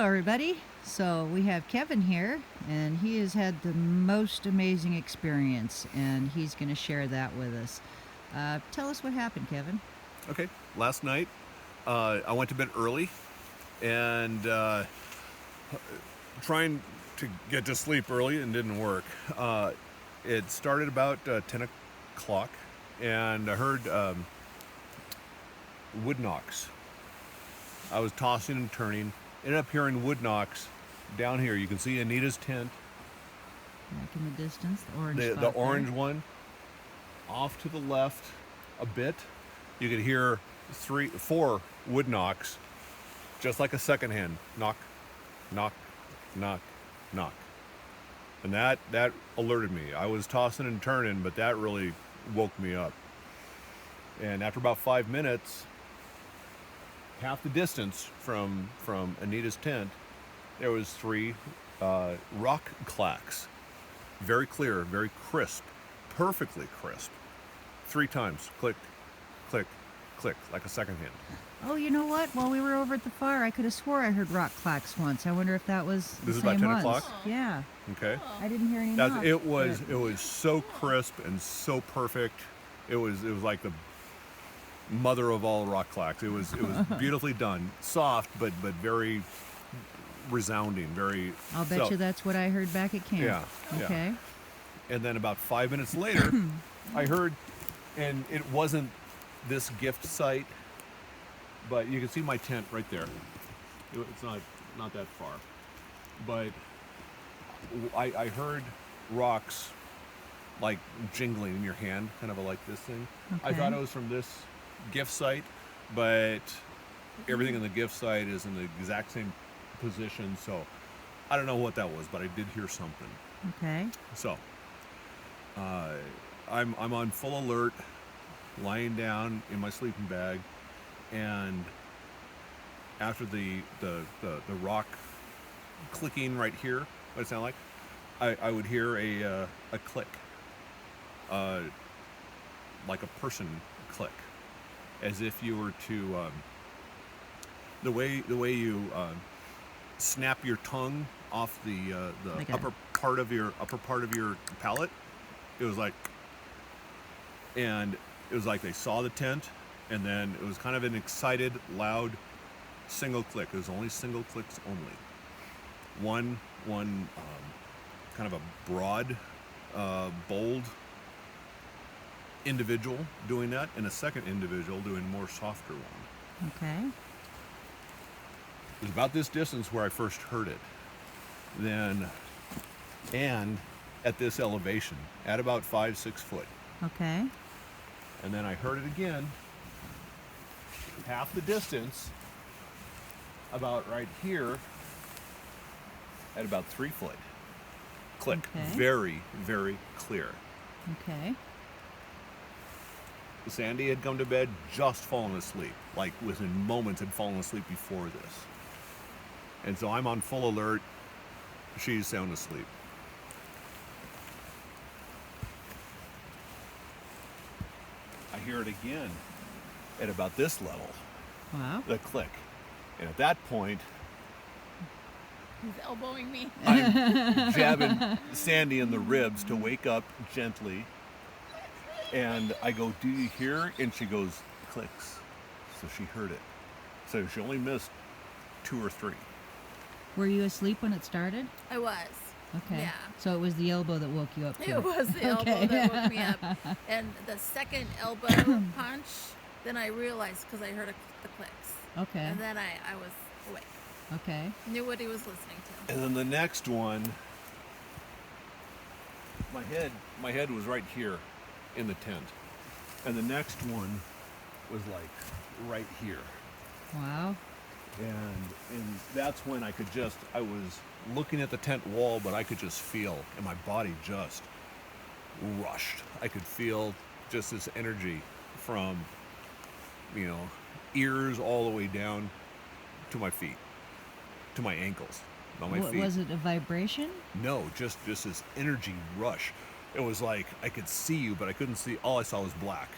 everybody. So we have Kevin here, and he has had the most amazing experience, and he's going to share that with us. Tell us what happened, Kevin. Okay, last night I went to bed early and trying to get to sleep early and didn't work. It started about 10 o'clock and I heard wood knocks. I was tossing and turning, ended up hearing wood knocks down here. You can see Anita's tent. Back in the distance, the orange The orange one. Off to the left a bit, you could hear 4 wood knocks, just like a second hand. Knock, knock, knock, knock. And that alerted me. I was tossing and turning, but that really woke me up. And after about 5 minutes, half the distance from Anita's tent, there was 3 rock clacks. Very clear, very crisp, perfectly crisp. 3 times, click, click, click, like a second hand. Oh, you know what? While we were over at the fire, I could have swore I heard rock clacks once. I wonder if that was the This is same about 10 ones. o'clock? Yeah. Okay. I didn't hear any knocks. It was so crisp and so perfect. It was like the mother of all rock clacks. It was beautifully done, soft but very resounding. Very. I'll bet you that's what I heard back at camp. Yeah. Okay. Yeah. And then about 5 minutes later, I heard, and it wasn't this gift site, but you can see my tent right there. It's not that far, but I heard rocks like jingling in your hand, kind of like this thing. Okay. I thought it was from this gift site, but everything in the gift site is in the exact same position, so I don't know what that was, but I did hear something. Okay. So I'm on full alert, lying down in my sleeping bag, and after the rock clicking right here, what it sounded like, I would hear a click, like a person click, as if you were to the way you snap your tongue off the Like upper part of your palate. It was like, and it was like they saw the tent, and then it was kind of an excited, loud, single click. It was only single clicks only. One kind of a broad, bold individual doing that, and a second individual doing a more softer one. Okay. It was about this distance where I first heard it. Then, and at this elevation, at about 5-6 foot. Okay. And then I heard it again, half the distance, about right here, at about 3 foot. Click. Okay. Very, very clear. Okay. Sandy had come to bed, just fallen asleep. Like within moments had fallen asleep before this. And so I'm on full alert. She's sound asleep. I hear it again at about this level. Wow. The click. And at that point, He's elbowing me. I'm jabbing Sandy in the ribs to wake up gently. And I go, "Do you hear?" And she goes, "Clicks." So she heard it. So she only missed 2 or 3. Were you asleep when it started? I was. Okay. Yeah. So it was the elbow that woke you up. Too. It was the Okay. elbow that woke me up. And the second elbow punch, then I realized because I heard the clicks. Okay. And then I was awake. Okay. Knew what he was listening to. And then the next one, my head was right here in the tent. And the next one was like right here. Wow. And that's when I was looking at the tent wall, but I could just feel, and my body just rushed. I could feel just this energy from, ears all the way down to my feet, to my ankles, on my feet. Was it a vibration? No, just this energy rush. It was like I could see you, but I couldn't see. All I saw was black.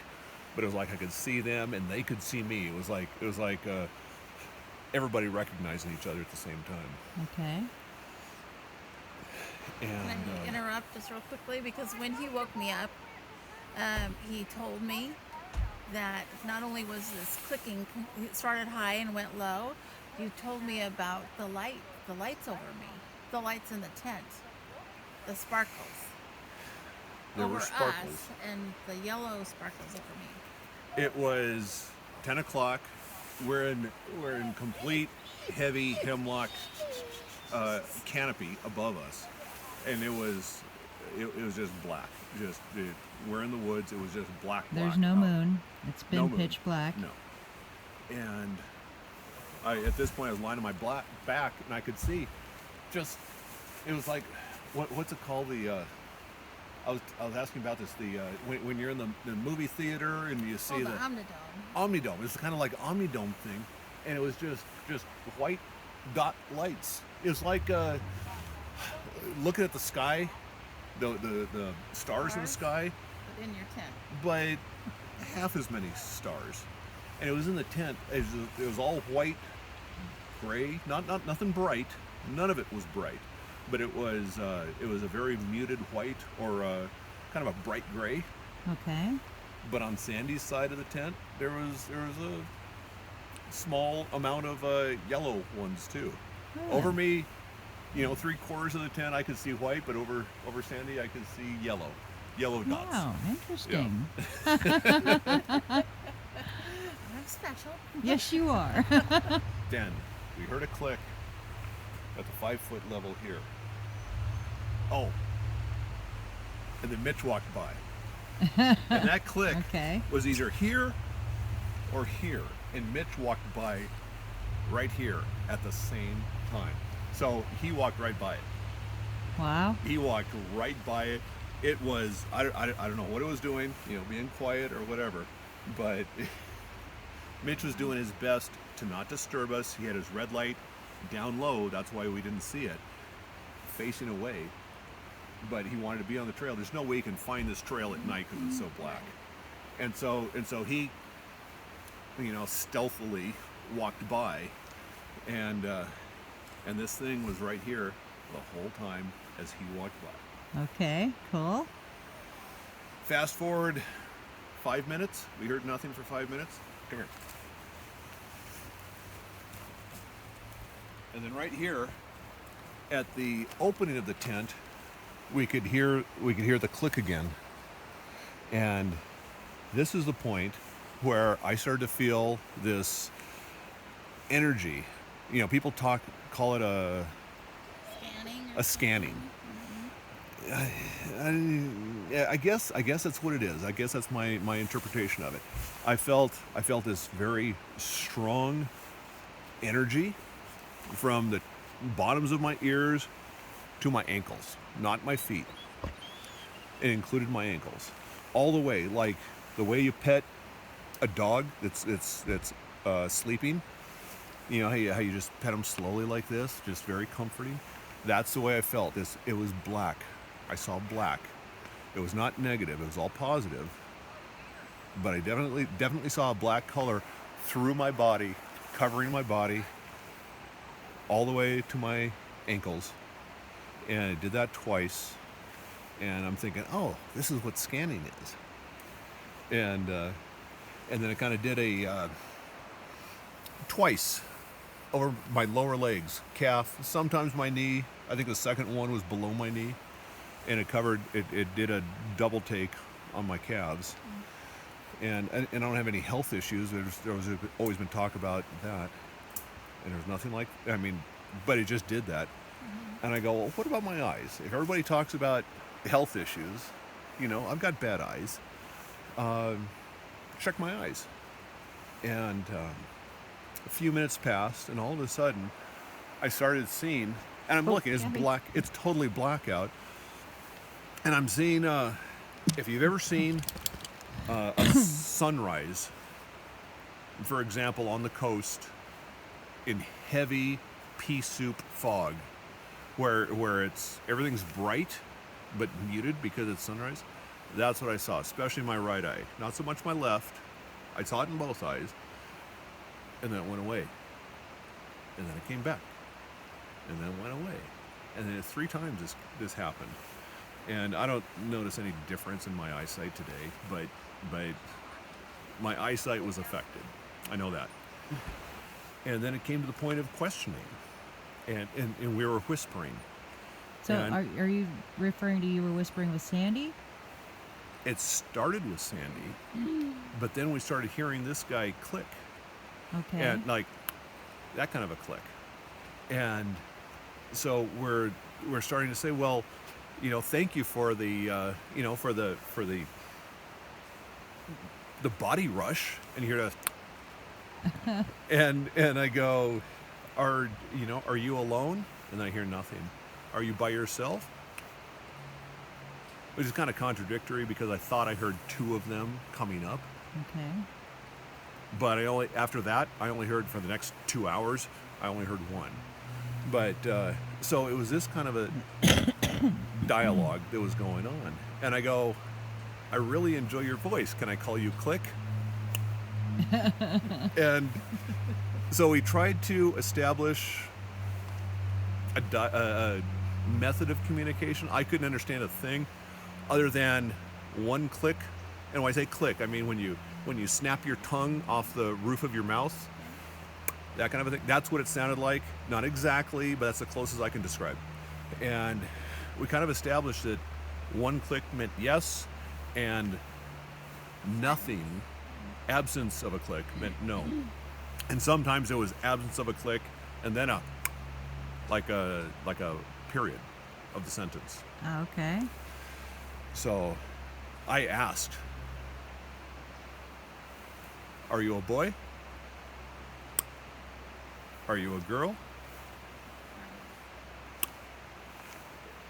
But it was like I could see them, and they could see me. It was like everybody recognizing each other at the same time. Okay. Can And I interrupt just real quickly? Because when he woke me up, he told me that not only was this clicking, it started high and went low. You told me about the lights over me, the lights in the tent, the sparkles there over were sparkles. us, and the yellow sparkles over me. It was 10 o'clock. We're in complete heavy hemlock canopy above us, and it was just black. We're in the woods. It was just black. There's no out. moon. It's been No moon. pitch black. No. And at this point, I was lying on my back, and I could see. It was like, what's it called? I was asking about this. When you're in the movie theater and you see the the Omnidome. Omnidome. It's kind of like Omnidome thing, and it was just white dot lights. It was like looking at the sky, the stars in the Stars? sky, But in your tent. but half as many stars. And it was in the tent. It was all white, gray. Nothing bright. None of it was bright, but it was a very muted white or kind of a bright gray. Okay. But on Sandy's side of the tent, there was a small amount of yellow ones too. Good. Over me, 3/4 of the tent I could see white, but over Sandy I could see yellow dots. Wow, interesting. I'm special. Yes, you are. Then we heard a click at the 5-foot level here. Oh, and then Mitch walked by, and that click Okay. was either here or here, and Mitch walked by right here at the same time. So he walked right by it. Wow. He walked right by it. It was, I don't know what it was doing, being quiet or whatever, but Mitch was doing his best to not disturb us. He had his red light down low, that's why we didn't see it, facing away, but he wanted to be on the trail. There's no way you can find this trail at night because it's so black. And so he, stealthily walked by, and this thing was right here the whole time as he walked by. Okay, cool. Fast forward 5 minutes. We heard nothing for 5 minutes. Come here. And then right here, at the opening of the tent, we could hear the click again. And this is the point where I started to feel this energy. People call it a scanning. I guess that's what it is. I guess that's my interpretation of it. I felt this very strong energy from the bottoms of my ears to my ankles, not my feet. It included my ankles, all the way, like the way you pet a dog that's sleeping. How you just pet them slowly like this, just very comforting. That's the way I felt. It was black. I saw black. It was not negative. It was all positive. But I definitely saw a black color through my body, covering my body, all the way to my ankles. And it did that twice. And I'm thinking, oh, this is what scanning is. And then it kind of did a twice over my lower legs, calf, sometimes my knee. I think the second one was below my knee, and it did a double take on my calves. And I don't have any health issues. There was always been talk about that, and there's nothing but it just did that. And I go, well, what about my eyes? If everybody talks about health issues, I've got bad eyes. Check my eyes. And a few minutes passed, and all of a sudden, I started seeing, and I'm looking, it's black, it's totally black out. And I'm seeing, if you've ever seen a sunrise, for example, on the coast, in heavy pea soup fog, where everything's bright but muted because it's sunrise. That's what I saw, especially my right eye. Not so much my left. I saw it in both eyes, and then it went away. and then it came back, and then went away, and then 3 times this happened, and I don't notice any difference in my eyesight today, but my eyesight was affected. I know that. And then it came to the point of questioning, and we were whispering. So And are you referring to you were whispering with Sandy? it started with Sandy, but then we started hearing this guy click, Okay. and like that kind of a click. And so we're starting to say, well, thank you for the for the body rush, and you hear that and I go, are you alone? And I hear nothing. Are you by yourself? Which is kind of contradictory because I thought I heard 2 of them coming up, Okay. but after that I only heard, for the next 2 hours I only heard 1. But so it was this kind of a dialogue that was going on, and I go, I really enjoy your voice. Can I call you Click? And so we tried to establish a method of communication. I couldn't understand a thing other than 1 click. And when I say click, I mean when you snap your tongue off the roof of your mouth, that kind of a thing. That's what it sounded like. Not exactly, but that's the closest I can describe. And we kind of established that 1 click meant yes, and nothing, absence of a click, meant no. And sometimes it was absence of a click and then a period of the sentence. Okay. So I asked, are you a boy? Are you a girl?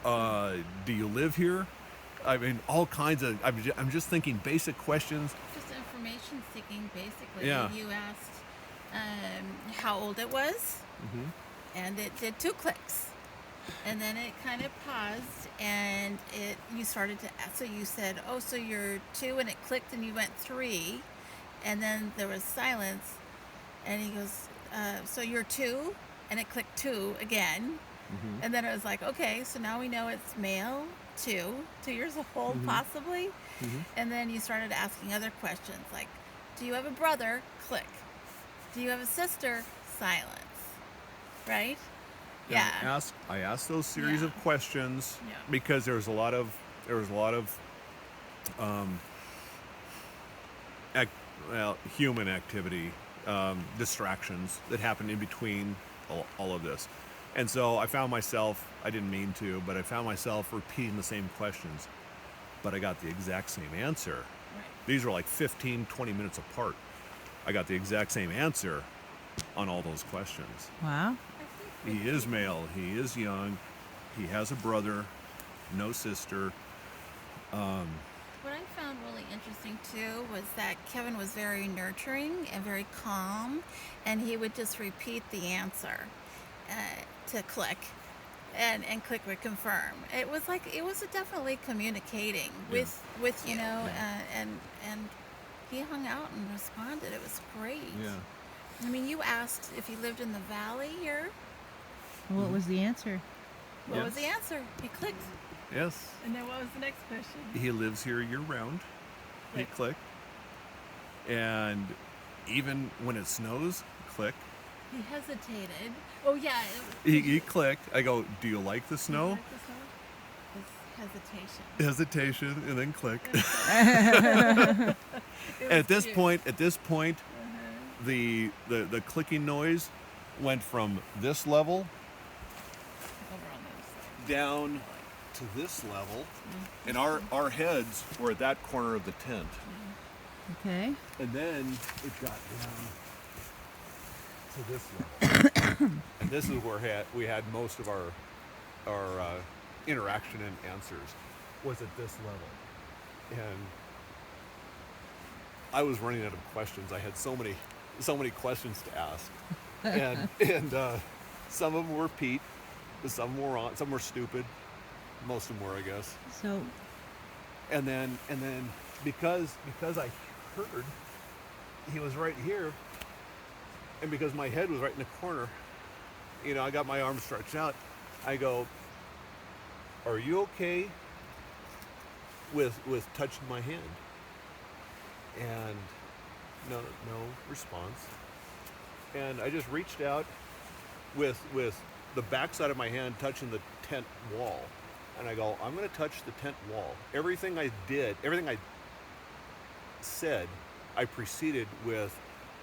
Do you live here? I mean, all kinds of, I'm just thinking basic questions. Just information seeking, basically. Yeah. You asked how old it was, and it did 2 clicks. And then it kind of paused, and you started to ask. So you said, oh, so you're 2, and it clicked, and you went 3. And then there was silence, and he goes, so you're 2, and it clicked 2 again. And then it was like, okay, so now we know it's male, 2 years old, possibly. And then you started asking other questions, like, do you have a brother? Click. Do you have a sister? Silence. Right? Yeah. And I asked those series Yeah. of questions Yeah. because there was a lot of human activity, distractions that happened in between all of this. And so I found myself, I didn't mean to, but I found myself repeating the same questions, but I got the exact same answer. Right. These were like 15, 20 minutes apart. I got the exact same answer on all those questions. Wow. I think He is male, he is young, he has a brother, no sister. what I found really interesting too was that Kevin was very nurturing and very calm, and he would just repeat the answer to Click, and Click would confirm. It was definitely communicating with you, and he hung out and responded. It was great. Yeah. I mean, you asked if he lived in the valley here. What was the answer? What was Yes. the answer? He clicked. Yes. And then what was the next question? He lives here year round. He Click. Click. And even when it snows, Click. He hesitated. Oh yeah. He clicked. I go, do you like the Did you snow? like the snow? His hesitation. Hesitation, and then click. It At was this cute. point, the clicking noise went from this level Over on the other side. down to this level, and our heads were at that corner of the tent. Okay. And then it got down to this level. And this is where we had most of our interaction and answers, was at this level. And I was running out of questions. I had so many questions to ask. And some of them were Pete, some were stupid. Most of them were, I guess. So, And then because I heard he was right here, and because my head was right in the corner, I got my arms stretched out. I go, "Are you okay with touching my hand?" And no response. And I just reached out with the backside of my hand touching the tent wall. And I go, "I'm going to touch the tent wall." Everything I said, I preceded with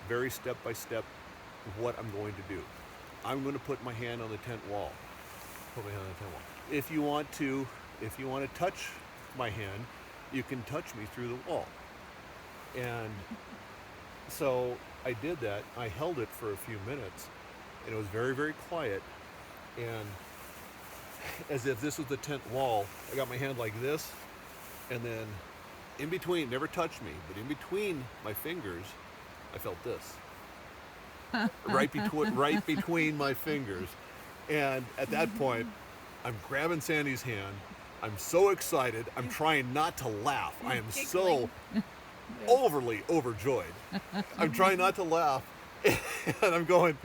very step by step what I'm going to do. I'm going to put my hand on the tent wall. Put my hand on the tent wall. If you want to touch my hand, you can touch me through the wall. And so I did that. I held it for a few minutes, and it was very, very quiet. And as if this was the tent wall, I got my hand like this, and then in between, never touched me, but in between my fingers, I felt this. right between my fingers. And at that point, I'm grabbing Sandy's hand. I'm so excited. I'm trying not to laugh. I am so overly overjoyed. I'm trying not to laugh. And I'm going,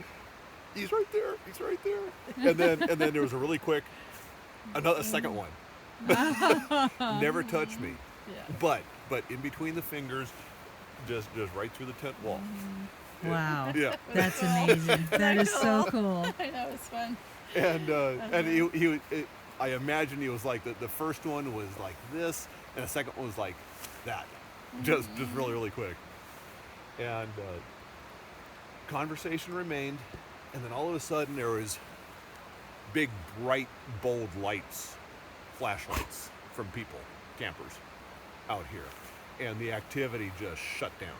he's right there. He's right there. And then there was a really quick, a second one. Never touched me. Yeah. But in between the fingers, just right through the tent wall. Wow. Yeah. That's amazing. That is so cool. I know, it's fun. And I imagine he was like the first one was like this, and the second one was like that, just really, really quick. And conversation remained, and then all of a sudden there was big, bright, bold lights, flashlights from people, campers, out here, and the activity just shut down.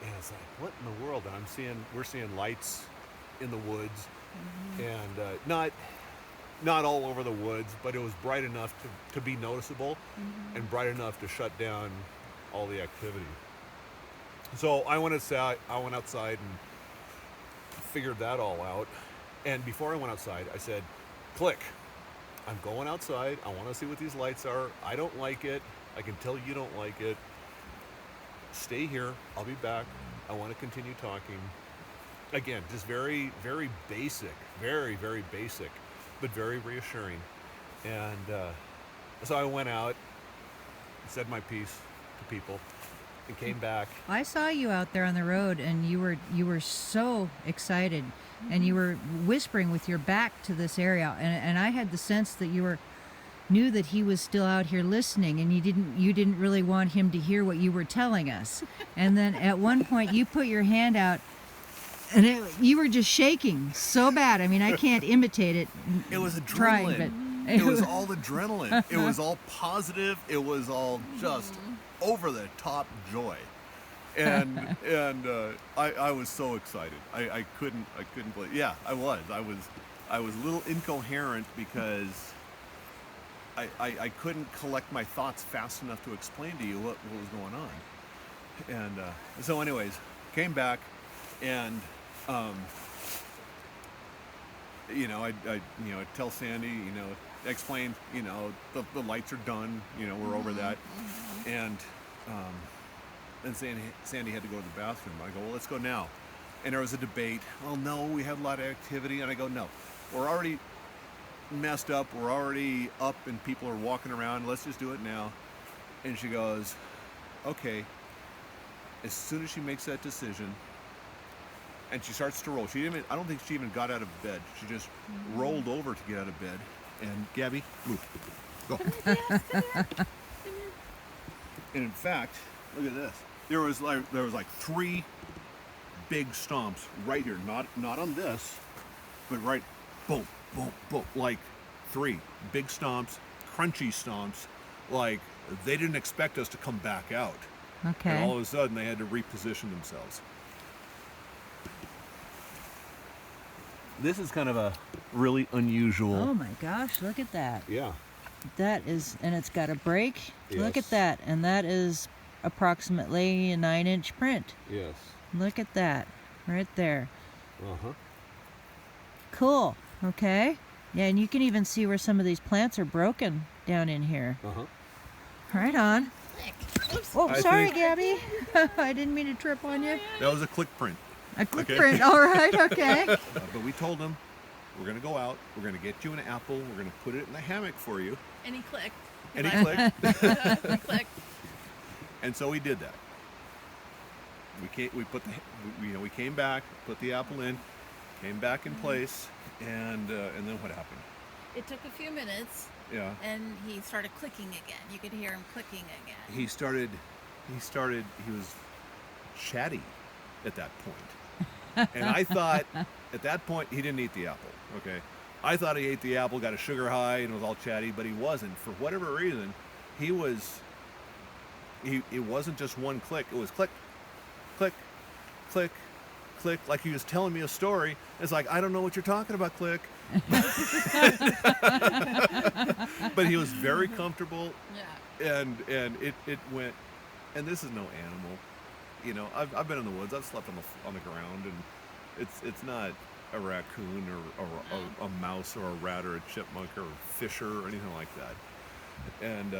And it's like, what in the world? And we're seeing lights in the woods, and not all over the woods, but it was bright enough to be noticeable, and bright enough to shut down all the activity. So I went outside and figured that all out. And before I went outside, I said, "Click, I'm going outside. I want to see what these lights are. I don't like it. I can tell you don't like it. Stay here. I'll be back. I want to continue talking." Again, just very, very basic, very, very basic, but very reassuring. And so I went out, said my piece to people, and came back. I saw you out there on the road, and you were so excited, and you were whispering with your back to this area, and I had the sense that you knew that he was still out here listening, and you didn't really want him to hear what you were telling us. And then at one point you put your hand out, and you were just shaking so bad. I mean, I can't imitate it. It was trying, adrenaline. but It was all adrenaline. It was all positive. It was all just over the top joy. And I was so excited. I couldn't believe. Yeah, I was a little incoherent because I couldn't collect my thoughts fast enough to explain to you what was going on. And so anyways, came back, and I tell Sandy, explain, the lights are done, we're over that. And Sandy had to go to the bathroom. I go, "Well, let's go now." And there was a debate. "Well, no, we had a lot of activity." And I go, "No, we're already messed up. We're already up and people are walking around. Let's just do it now." And she goes, "Okay." As soon as she makes that decision, and she starts to roll. I don't think she even got out of bed. She just rolled over to get out of bed. And Gabby, move. Go. And in fact, look at this. There was like 3 big stomps right here. Not on this, but right, boom, boom, boom. Like 3 big stomps, crunchy stomps. Like they didn't expect us to come back out. Okay. And all of a sudden they had to reposition themselves. This is kind of a really unusual. Oh my gosh, look at that. Yeah. That is, and it's got a break. Look Yes. at that. And that is approximately a 9-inch print. Yes. Look at that right there. Uh-huh. Cool. Okay. Yeah, and you can even see where some of these plants are broken down in here. Uh-huh. Right on. Oops. Oh, I sorry, think- Gabby. I didn't mean to trip on you. That was a click print. A quick print. All right. Okay. But we told him, we're going to go out. We're going to get you an apple. We're going to put it in the hammock for you. And he clicked. And he clicked. He clicked. And so we did that. We came back, put the apple in, came back in place, and then what happened? It took a few minutes, Yeah. and he started clicking again. You could hear him clicking again. He was chatty at that point. And I thought at that point he didn't eat the apple. Okay. I thought he ate the apple, got a sugar high, and was all chatty, but he wasn't. For whatever reason, it wasn't just one click, it was click, click, click, click, like he was telling me a story. It's like, I don't know what you're talking about, click. But he was very comfortable. Yeah. And it went, and this is no animal. You know, I've been in the woods, I've slept on the ground, and it's not a raccoon or a mouse or a rat or a chipmunk or a fisher or anything like that. And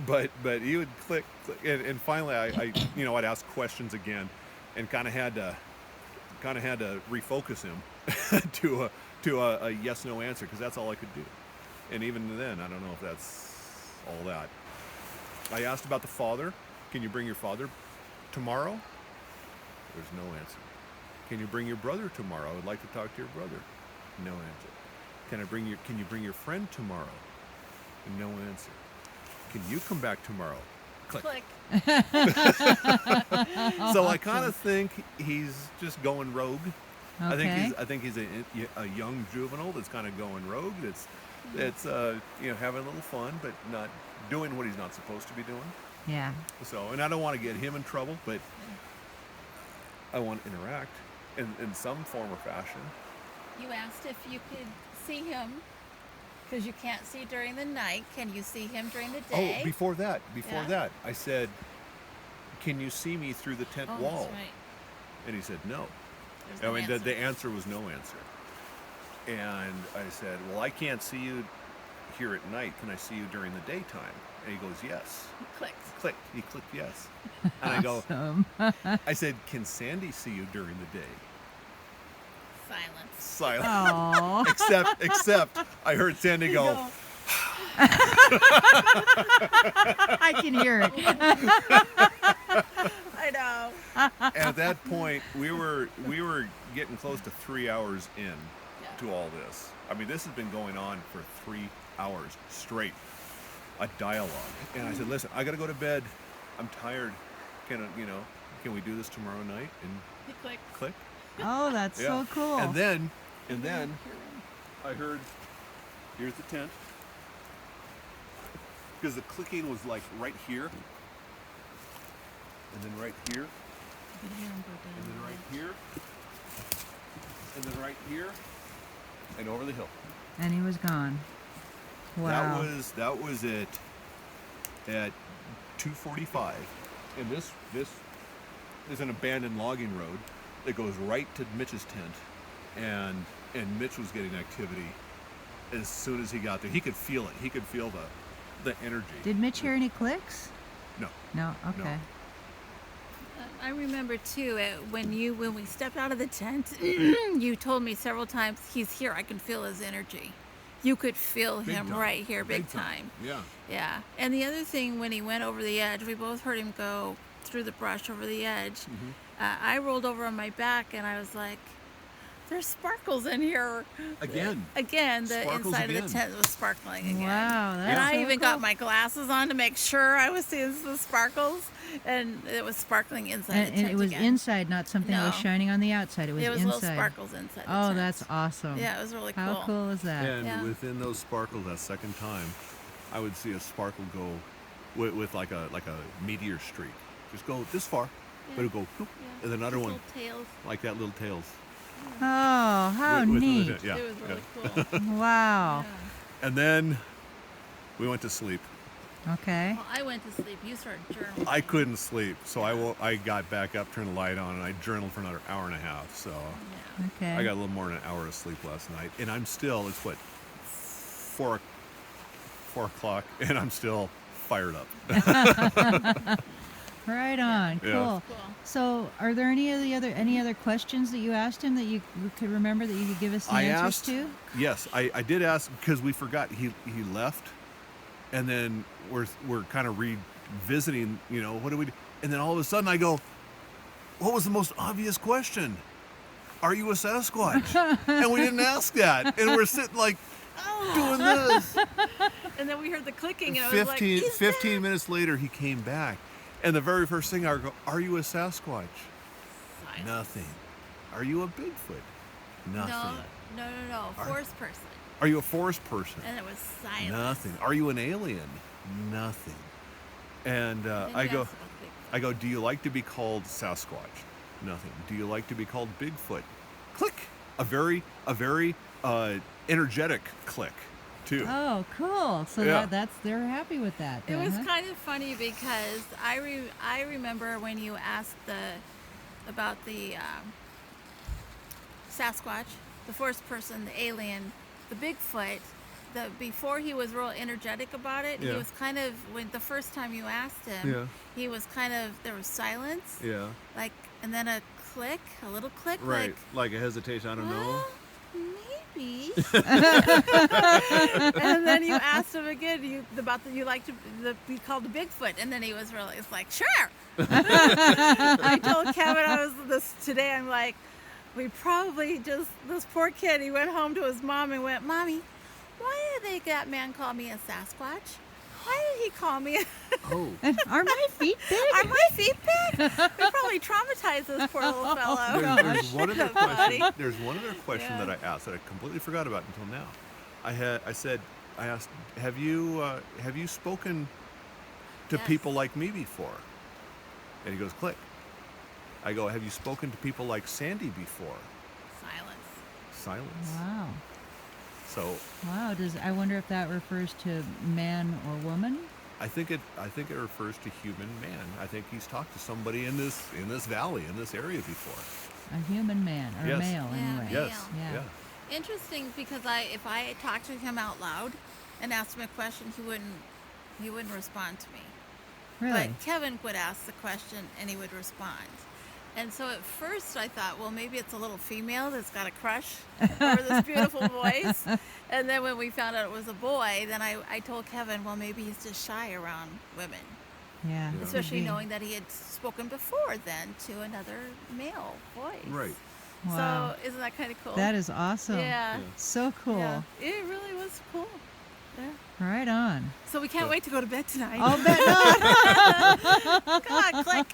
but he would click, and finally I'd ask questions again, and kind of had to refocus him to a yes no answer, because that's all I could do. And even then, I don't know if that's all that. I asked about the father. Can you bring your father tomorrow? There's no answer. Can you bring your brother tomorrow? I would like to talk to your brother. No answer. Can you bring your friend tomorrow? No answer. Can you come back tomorrow? Click. Click. So I kind of think he's just going rogue. Okay. I think he's a young juvenile that's kind of going rogue. That's having a little fun, but not doing what he's not supposed to be doing. Yeah. So, and I don't want to get him in trouble, but I want to interact in some form or fashion. You asked if you could see him, because you can't see during the night. Can you see him during the day? Oh, before that, Yeah. I said, "Can you see me through the tent wall?" That's right. And he said, "No." There's no answer. The answer was no answer. And I said, "Well, I can't see you here at night. Can I see you during the daytime?" And he goes, "Yes." He clicked. Click. He clicked yes. And I go, Awesome. I said, "Can Sandy see you during the day?" Silence. Silent. Aww. Except I heard Sandy go, I can hear it. I know. at that point we were getting close to 3 hours in to all this. I mean, this has been going on for 3 hours straight, a dialogue. And I said, "Listen, I gotta go to bed. I'm tired. Can we do this tomorrow night?" And He clicked. click. Oh, that's Yeah. so cool. And then I heard, here's the tent, because the clicking was like right here, and then right here, You could hear him go down. and then right here, and then right here, and over the hill. And he was gone. Wow. That was it at 2:45, and this is an abandoned logging road that goes right to Mitch's tent, and Mitch was getting activity as soon as he got there. He could feel it. He could feel the energy. Did Mitch hear any clicks? No. No. Okay. I remember too when we stepped out of the tent, you told me several times, "He's here. I can feel his energy." You could feel Big him time. right here, big time. Yeah. Yeah. And the other thing, when he went over the edge, we both heard him go through the brush over the edge. Mm-hmm. I rolled over on my back and I was like, "There's sparkles in here." Again. The Sparkles inside again. of the tent was sparkling again. Wow. That's And I so even cool. got my glasses on to make sure I was seeing the sparkles, and it was sparkling inside the And tent it was again. inside, not something that was No. shining on the outside. It was There was inside. little sparkles inside the Oh, tent. that's awesome. Yeah, it was really cool. How cool is that? And Yeah. within those sparkles, that second time, I would see a sparkle go with like a meteor streak. Just go this far, but it'll go, whoop, Yeah. and then another Just one little tails. like that, little tails. Oh, how With- neat. yeah, It was really yeah. cool. Wow. Yeah. And then we went to sleep. Okay. Well, I went to sleep. You started journaling. I couldn't sleep, so I got back up, turned the light on, and I journaled for another hour and a half. So Yeah. Okay. I got a little more than an hour of sleep last night, and I'm still, it's what, 4 o'clock, and I'm still fired up. Right on. Yeah. Cool. Cool. So, are there any other questions that you asked him that you could remember that you could give us the I answers asked. to? Yes, I did ask because we forgot he left, and then we're kind of revisiting. What do we do? And then all of a sudden I go, what was the most obvious question? Are you a Sasquatch? And we didn't ask that, and we're sitting like doing this. And then we heard the clicking, and I was like, 15 minutes later, he came back. And the very first thing I go, are you a Sasquatch? Silence. Nothing. Are you a Bigfoot? Nothing. No. Forest person. Are you a forest person? And it was silence. Nothing. Are you an alien? Nothing. And Then I you go, asked about Bigfoot. do you like to be called Sasquatch? Nothing. Do you like to be called Bigfoot? Click. A very energetic click, too. Oh, cool. So Yeah. they're happy with that. It then, was huh? kind of funny because I remember when you asked about the Sasquatch, the forest person, the alien, the Bigfoot. Before he was real energetic about it, he Yeah. was kind of, when the first time you asked him, Yeah. he was kind of, there was silence, Yeah. like, and then a click, a little click, Right. Like a hesitation. I don't know. well, maybe. And then you asked him again, you like to be called a Bigfoot, and then he was really, it's like, sure. I told Kevin today. I'm like, we probably just, this poor kid. He went home to his mom and went, Mommy, why did that man call me a Sasquatch? Why did he call me? Oh. And are my feet big? Are my feet big? We probably traumatized this poor little fellow. There's one other Buddy. question. There's one other question Yeah. that I asked that I completely forgot about until now. I asked, have you spoken to Yes. people like me before? And he goes, click. I go, have you spoken to people like Sandy before? Silence. Silence. Wow. So I wonder if that refers to man or woman? I think it refers to human man. I think he's talked to somebody in this valley, in this area before. A human man or Yes. a male Yeah, anyway. male. Yes. Yeah. Yeah. Interesting, because if I talked to him out loud and asked him a question, he wouldn't respond to me. Really? But Kevin would ask the question and he would respond. And so at first I thought, well, maybe it's a little female that's got a crush over this beautiful voice. And then when we found out it was a boy, then I told Kevin, well, maybe he's just shy around women. Yeah. Yeah. Especially could be. knowing that he had spoken before then to another male voice. Right. Wow. So isn't that kind of cool? That is awesome. Yeah. So cool. Yeah. It really was cool. Yeah. Right on. So we can't wait to go to bed tonight. I'll bet not. God, click.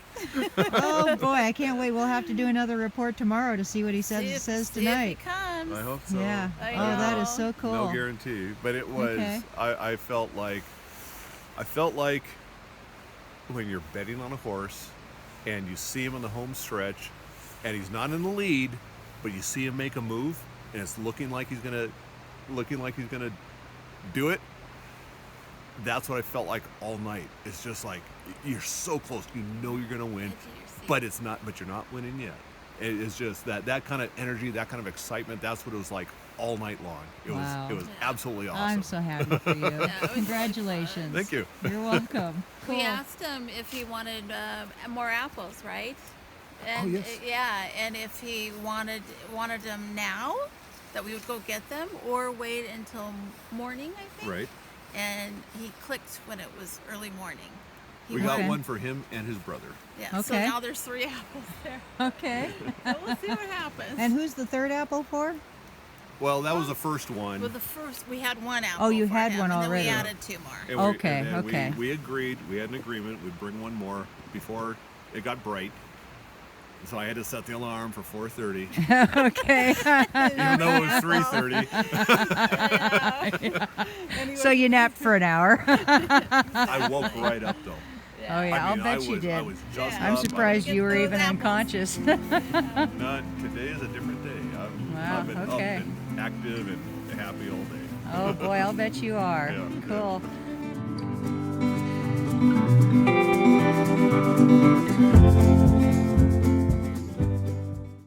Oh boy, I can't wait. We'll have to do another report tomorrow to see what he says See if tonight. he comes. I hope so. Yeah. I Oh, that is know. so cool. No guarantee, but it was. Okay. I felt like when you're betting on a horse, and you see him in the home stretch, and he's not in the lead, but you see him make a move, and it's looking like he's gonna do it. That's what I felt like all night. It's just like you're so close. You know you're gonna win, Edge of your seat. but it's not. But you're not winning yet. It's just that kind of energy, that kind of excitement. That's what it was like all night long. Wow. It was Yeah. absolutely awesome. I'm so happy for you. it was really Congratulations. Thank you. You're welcome. Cool. We asked him if he wanted more apples, right? And, yes. Yeah, and if he wanted them now, that we would go get them, or wait until morning, I think. Right. And he clicked when it was early morning. He We got Okay. one for him and his brother. Yeah. So Okay. now there's 3 apples there. Okay. So we'll see what happens. And who's the third apple for? Well, that was the first one. Well, the first we had 1 apple. Oh, you for had him, one and already. Then we added 2 more. And Okay, and then okay. We agreed. We had an agreement. We'd bring one more before it got bright. So I had to set the alarm for 4:30, Okay. even though it was 3:30. And he So was- you napped for an hour. I woke right up though. Oh yeah, I mean, I'll bet you I did. was just Yeah. I'm up. surprised Get you were those even apples. unconscious. Not today is a different day. Wow, I've been okay. up and active and happy all day. Oh boy, I'll bet you are. Yeah, Cool.